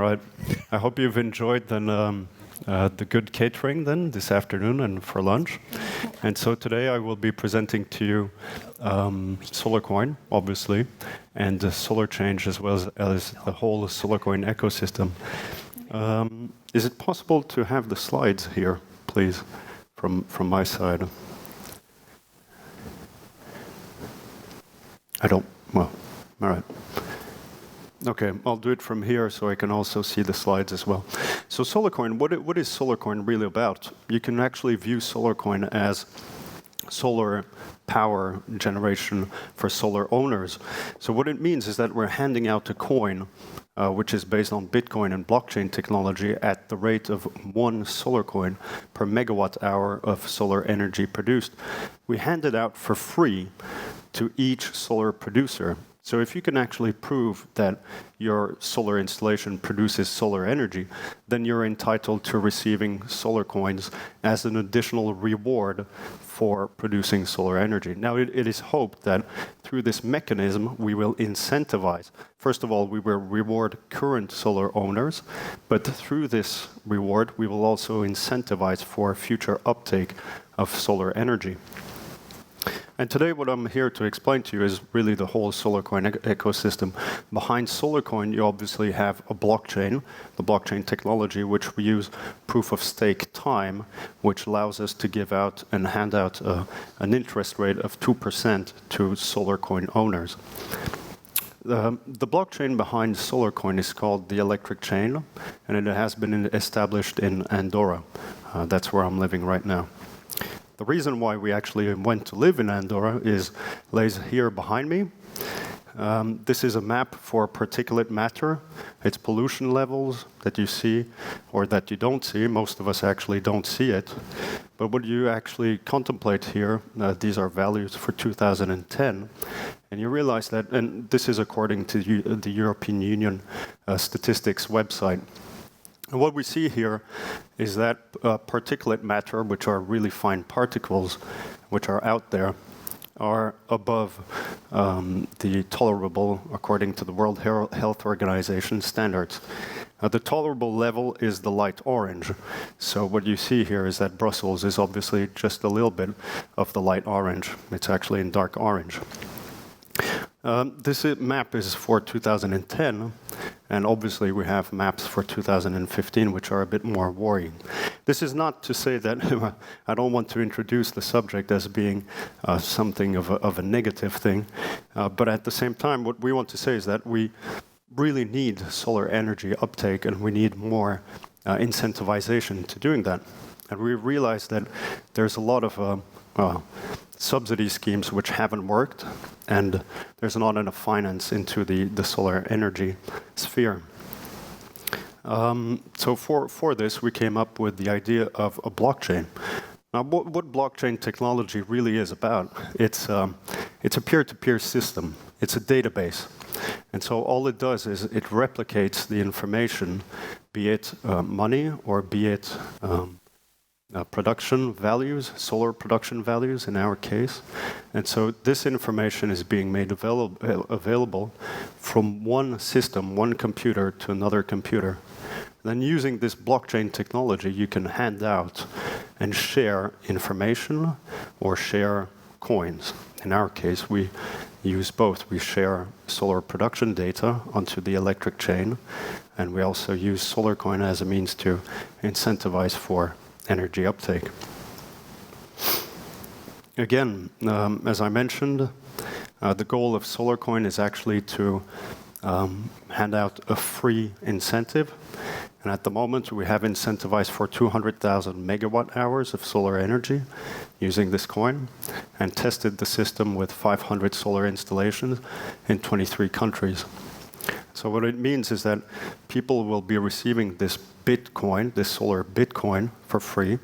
right. I hope you've enjoyed then the good catering then this afternoon and for lunch. And so today I will be presenting to you SolarCoin, obviously, and the solar change as well as the whole SolarCoin ecosystem. Is it possible to have the slides here, please, from my side? I don't. Well, all right. Okay, I'll do it from here so I can also see the slides as well. So SolarCoin, what is SolarCoin really about? You can actually view SolarCoin as solar power generation for solar owners. So what it means is that we're handing out a coin, which is based on Bitcoin and blockchain technology at the rate of 1 solar coin per megawatt hour of solar energy produced. We hand it out for free to each solar producer. So if you can actually prove that your solar installation produces solar energy, then you're entitled to receiving solar coins as an additional reward for producing solar energy. Now, it is hoped that through this mechanism, we will incentivize. First of all, we will reward current solar owners, but through this reward, we will also incentivize for future uptake of solar energy. And today what I'm here to explain to you is really the whole SolarCoin ecosystem. Behind SolarCoin, you obviously have a blockchain, the blockchain technology, which we use proof of stake time, which allows us to give out and hand out an interest rate of 2% to SolarCoin owners. The blockchain behind SolarCoin is called the Electric Chain, and it has been established in Andorra. That's where I'm living right now. The reason why we actually went to live in Andorra lays here behind me. This is a map for particulate matter. It's pollution levels that you see or that you don't see. Most of us actually don't see it. But what you actually contemplate here, these are values for 2010. And you realize that, and this is according to the European Union statistics website. And what we see here is that particulate matter, which are really fine particles, which are out there, are above the tolerable, according to the World Health Organization standards. The tolerable level is the light orange. So what you see here is that Brussels is obviously just a little bit of the light orange. It's actually in dark orange. This map is for 2010, and obviously we have maps for 2015, which are a bit more worrying. This is not to say that I don't want to introduce the subject as being something of a negative thing, but at the same time, what we want to say is that we really need solar energy uptake, and we need more incentivization to doing that. And we realize that there's a lot of subsidy schemes which haven't worked, and there's not enough finance into the solar energy sphere. So for this, we came up with the idea of a blockchain. Now, what blockchain technology really is about, it's a peer-to-peer system. It's a database. And so all it does is it replicates the information, be it money or be it production values, solar production values in our case. And so this information is being made available from one system, one computer to another computer. Then using this blockchain technology, you can hand out and share information or share coins. In our case, we use both. We share solar production data onto the electric chain, and we also use SolarCoin as a means to incentivize for energy uptake. Again, as I mentioned, the goal of SolarCoin is actually to hand out a free incentive. And at the moment, we have incentivized for 200,000 megawatt hours of solar energy using this coin, and tested the system with 500 solar installations in 23 countries. So what it means is that people will be receiving this Bitcoin, this solar Bitcoin, for free.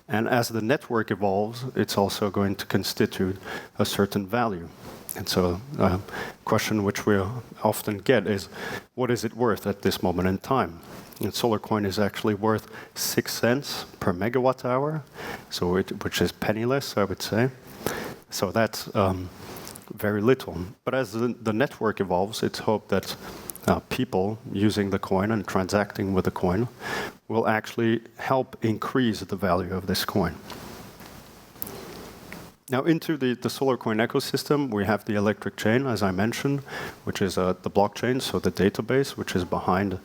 And as the network evolves, it's also going to constitute a certain value. And so a question which we often get is, what is it worth at this moment in time? And SolarCoin is actually worth 6 cents per megawatt hour, so which is penniless, I would say. So that's very little. But as the network evolves, it's hoped that people using the coin and transacting with the coin will actually help increase the value of this coin. Now, into the solar coin ecosystem, we have the electric chain, as I mentioned, which is the blockchain, so the database, which is behind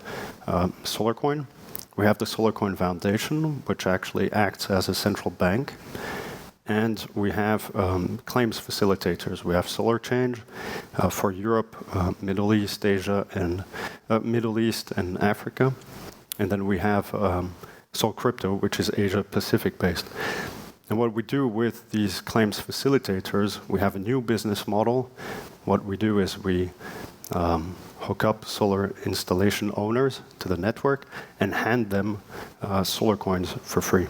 solar coin. We have the Solar Coin Foundation, which actually acts as a central bank. And we have claims facilitators. We have SolarChange for Europe, Middle East, Asia, and Middle East and Africa. And then we have Sol Crypto, which is Asia Pacific based. And what we do with these claims facilitators, we have a new business model. What we do is we hook up solar installation owners to the network and hand them solar coins for free.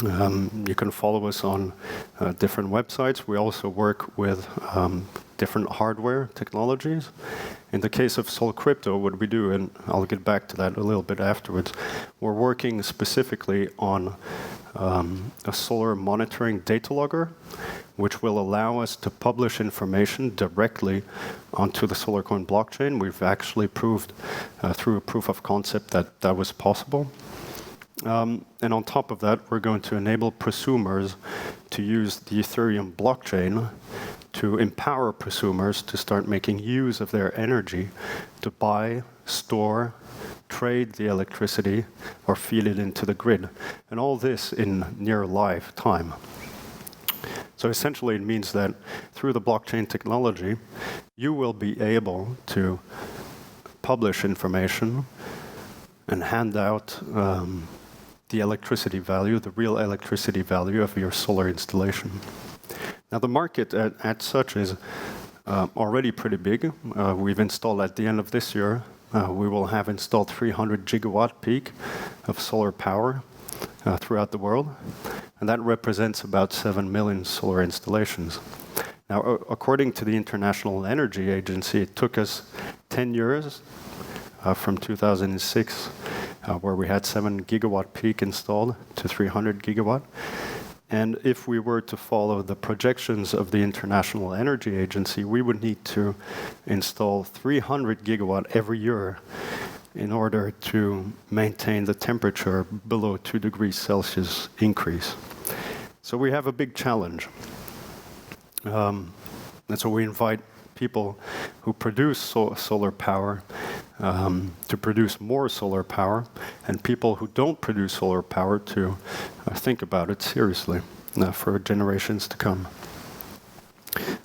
You can follow us on different websites. We also work with different hardware technologies. In the case of Sol Crypto, what we do, and I'll get back to that a little bit afterwards, we're working specifically on a solar monitoring data logger, which will allow us to publish information directly onto the SolarCoin blockchain. We've actually proved through a proof of concept that that was possible. And on top of that, we're going to enable prosumers to use the Ethereum blockchain to empower prosumers to start making use of their energy to buy, store, trade the electricity, or feed it into the grid. And all this in near live time. So essentially it means that through the blockchain technology, you will be able to publish information and hand out the electricity value, the real electricity value of your solar installation. Now the market at such is already pretty big. We've installed at the end of this year, we will have installed 300 gigawatt peak of solar power throughout the world. And that represents about 7 million solar installations. Now, according to the International Energy Agency, it took us 10 years from 2006, where we had 7 gigawatt peak installed, to 300 gigawatt. And if we were to follow the projections of the International Energy Agency, we would need to install 300 gigawatt every year in order to maintain the temperature below 2 degrees Celsius increase. So we have a big challenge. And so we invite people who produce solar power to produce more solar power, and people who don't produce solar power to think about it seriously for generations to come.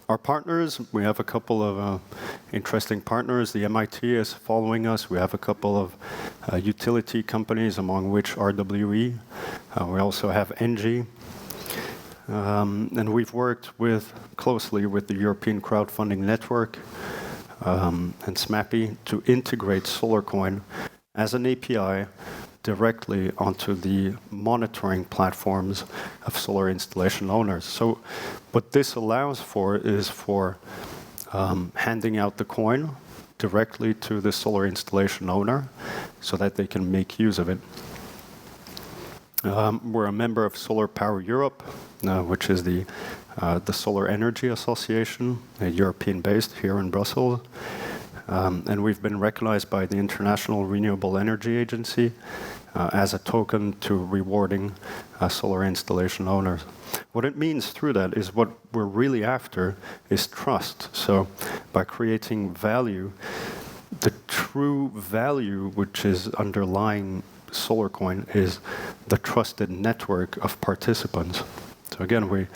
Our partners, we have a couple of interesting partners. The MIT is following us. We have a couple of utility companies, among which RWE. We also have ENGIE. And we've worked closely with the European Crowdfunding Network and SMAPI to integrate SolarCoin as an API directly onto the monitoring platforms of solar installation owners. So what this allows for is for handing out the coin directly to the solar installation owner so that they can make use of it. We're a member of Solar Power Europe, which is the Solar Energy Association, European-based here in Brussels. And we've been recognized by the International Renewable Energy Agency as a token to rewarding solar installation owners. What it means through that is what we're really after is trust. So by creating value, the true value which is underlying SolarCoin is the trusted network of participants. So again, we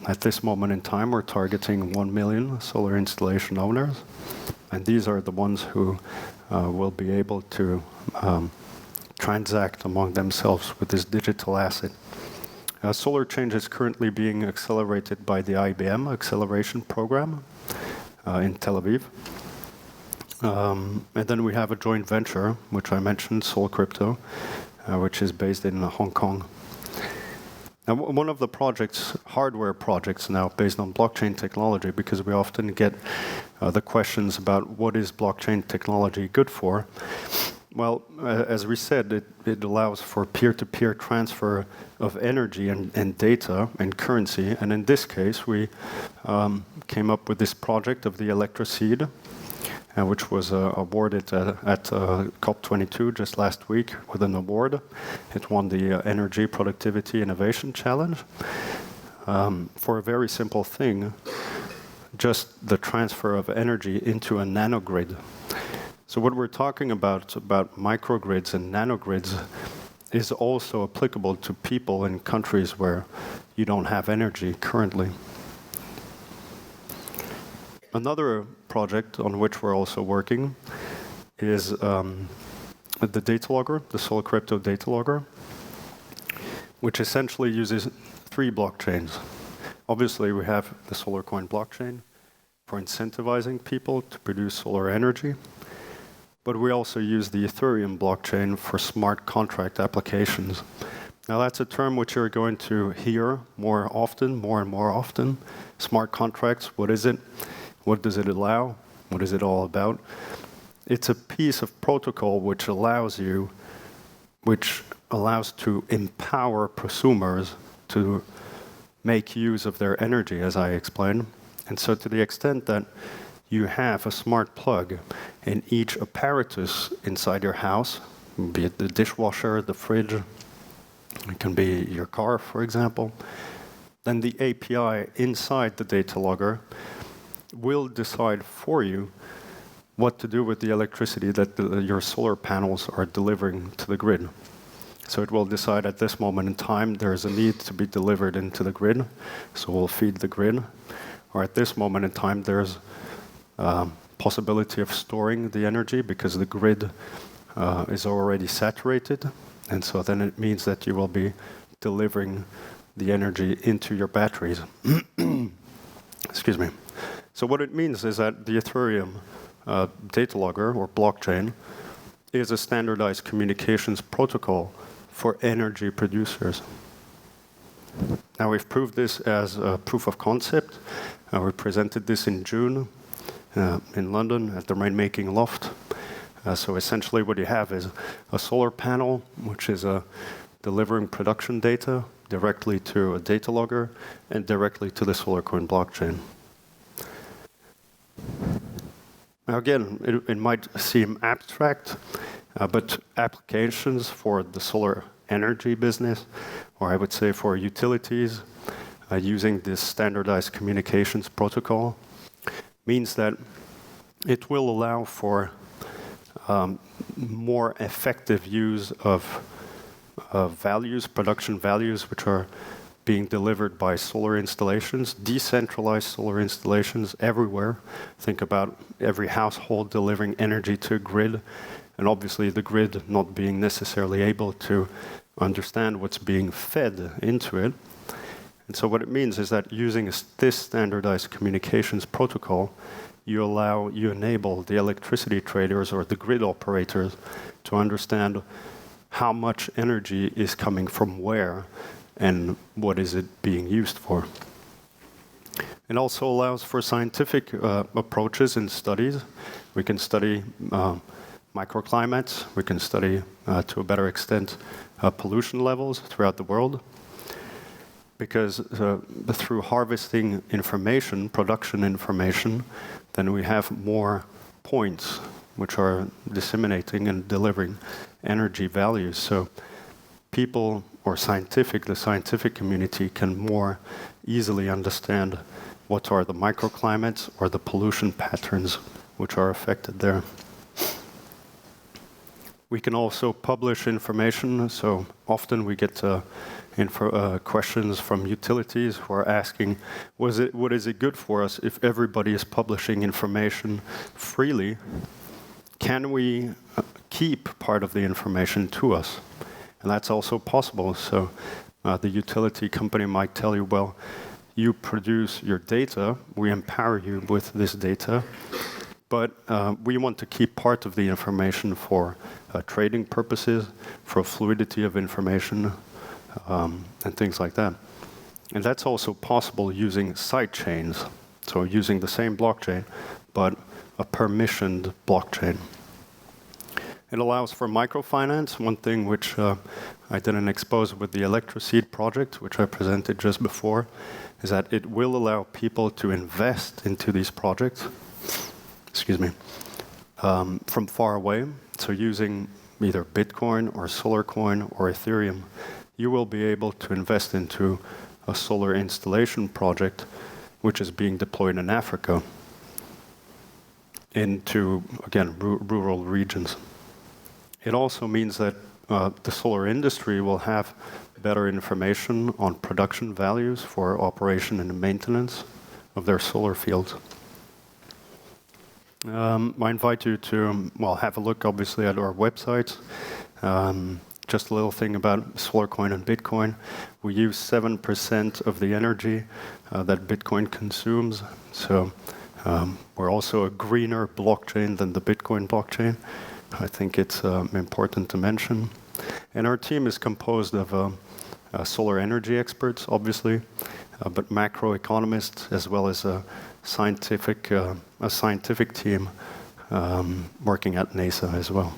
at this moment in time, we're targeting 1 million solar installation owners, and these are the ones who will be able to transact among themselves with this digital asset. SolarChange is currently being accelerated by the IBM Acceleration Program in Tel Aviv. And then we have a joint venture, which I mentioned, Sol Crypto, which is based in Hong Kong. Now, one of the projects, hardware projects now, based on blockchain technology, because we often get the questions about what is blockchain technology good for. Well, as we said, it allows for peer-to-peer transfer of energy and data and currency. And in this case, we came up with this project of the Electroseed, which was awarded at COP22 just last week with an award. It won the Energy Productivity Innovation Challenge for a very simple thing, just the transfer of energy into a nanogrid. So what we're talking about microgrids and nanogrids is also applicable to people in countries where you don't have energy currently. Another project on which we're also working is the data logger, the Solar Crypto data logger, which essentially uses 3 blockchains. Obviously, we have the SolarCoin blockchain for incentivizing people to produce solar energy, but we also use the Ethereum blockchain for smart contract applications. Now, that's a term which you're going to hear more and more often. Smart contracts, what is it? What does it allow? What is it all about? It's a piece of protocol which allows to empower prosumers to make use of their energy, as I explained. And so to the extent that you have a smart plug in each apparatus inside your house, be it the dishwasher, the fridge, it can be your car, for example, then the API inside the data logger will decide for you what to do with the electricity that your solar panels are delivering to the grid. So it will decide at this moment in time there's a need to be delivered into the grid, so we'll feed the grid. Or at this moment in time there's possibility of storing the energy because the grid is already saturated, and so then it means that you will be delivering the energy into your batteries. Excuse me. So what it means is that the Ethereum data logger or blockchain is a standardized communications protocol for energy producers. Now we've proved this as a proof of concept. We presented this in June in London at the Rainmaking Loft. So essentially what you have is a solar panel which is delivering production data directly to a data logger and directly to the SolarCoin blockchain. Now again, it might seem abstract, but applications for the solar energy business, or I would say for utilities, using this standardized communications protocol, means that it will allow for more effective use of values, production values, which are being delivered by solar installations, decentralized solar installations everywhere. Think about every household delivering energy to a grid, and obviously the grid not being necessarily able to understand what's being fed into it. And so what it means is that using this standardized communications protocol, you enable the electricity traders or the grid operators to understand how much energy is coming from where and what is it being used for. It also allows for scientific approaches in studies. We can study microclimates. We can study, to a better extent, pollution levels throughout the world. Because through harvesting information, production information, then we have more points which are disseminating and delivering energy values. So people or the scientific community can more easily understand what are the microclimates or the pollution patterns which are affected there. We can also publish information, so often we get questions from utilities who are asking, what is it good for us if everybody is publishing information freely? Can we keep part of the information to us? And that's also possible. So the utility company might tell you, well, you produce your data, we empower you with this data, but we want to keep part of the information for trading purposes, for fluidity of information, and things like that. And that's also possible using side chains, so using the same blockchain, but a permissioned blockchain. It allows for microfinance, one thing which I didn't expose with the Electroseed project, which I presented just before, is that it will allow people to invest into these projects. Excuse me. from far away, so using either Bitcoin or Solarcoin or Ethereum, you will be able to invest into a solar installation project which is being deployed in Africa into, again, rural regions. It also means that the solar industry will have better information on production values for operation and maintenance of their solar fields. I invite you to, well, have a look, obviously, at our website. Just a little thing about Solarcoin and Bitcoin. We use 7% of the energy that Bitcoin consumes. So we're also a greener blockchain than the Bitcoin blockchain. I think it's important to mention. And our team is composed of solar energy experts, obviously, but macroeconomists, as well as a scientific team working at NASA as well.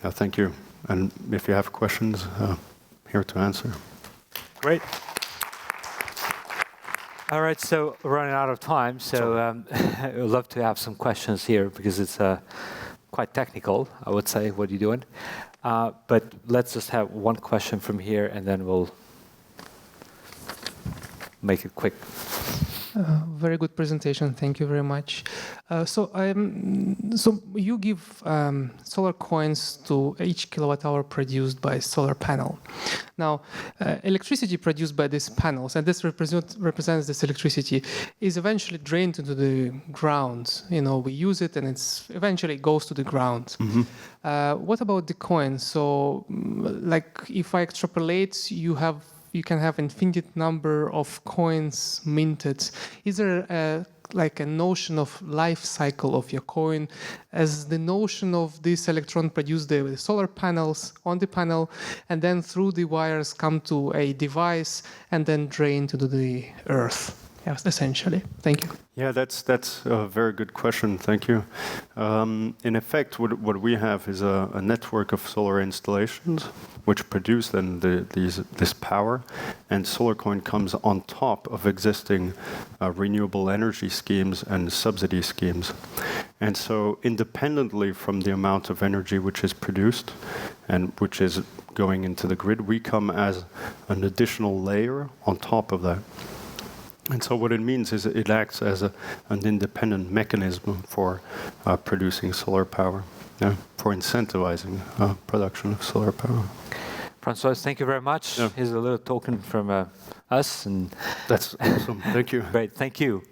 Thank you. And if you have questions, here to answer. Great. All right, so we're running out of time, so I would love to have some questions here because it's quite technical, I would say, what you're doing. But let's just have one question from here, and then we'll make it quick. Very good presentation. Thank you very much. So you give solar coins to each kilowatt hour produced by solar panel. Now, electricity produced by these panels, and this represents this electricity, is eventually drained into the ground. You know, we use it, and it's eventually goes to the ground. Mm-hmm. What about the coins? So, like, if I extrapolate, you can have infinite number of coins minted. Is there like a notion of life cycle of your coin, as the notion of this electron produce the solar panels on the panel, and then through the wires come to a device and then drain to the earth? Yes, essentially. Thank you. Yeah, that's a very good question. Thank you. In effect, what we have is a network of solar installations which produce then this power, and Solarcoin comes on top of existing renewable energy schemes and subsidy schemes. And so, independently from the amount of energy which is produced and which is going into the grid, we come as an additional layer on top of that. And so what it means is it acts as an independent mechanism for producing solar power, for incentivizing production of solar power. Francois, thank you very much. Yeah. Here's a little token from us. And that's awesome. Thank you. Great, thank you.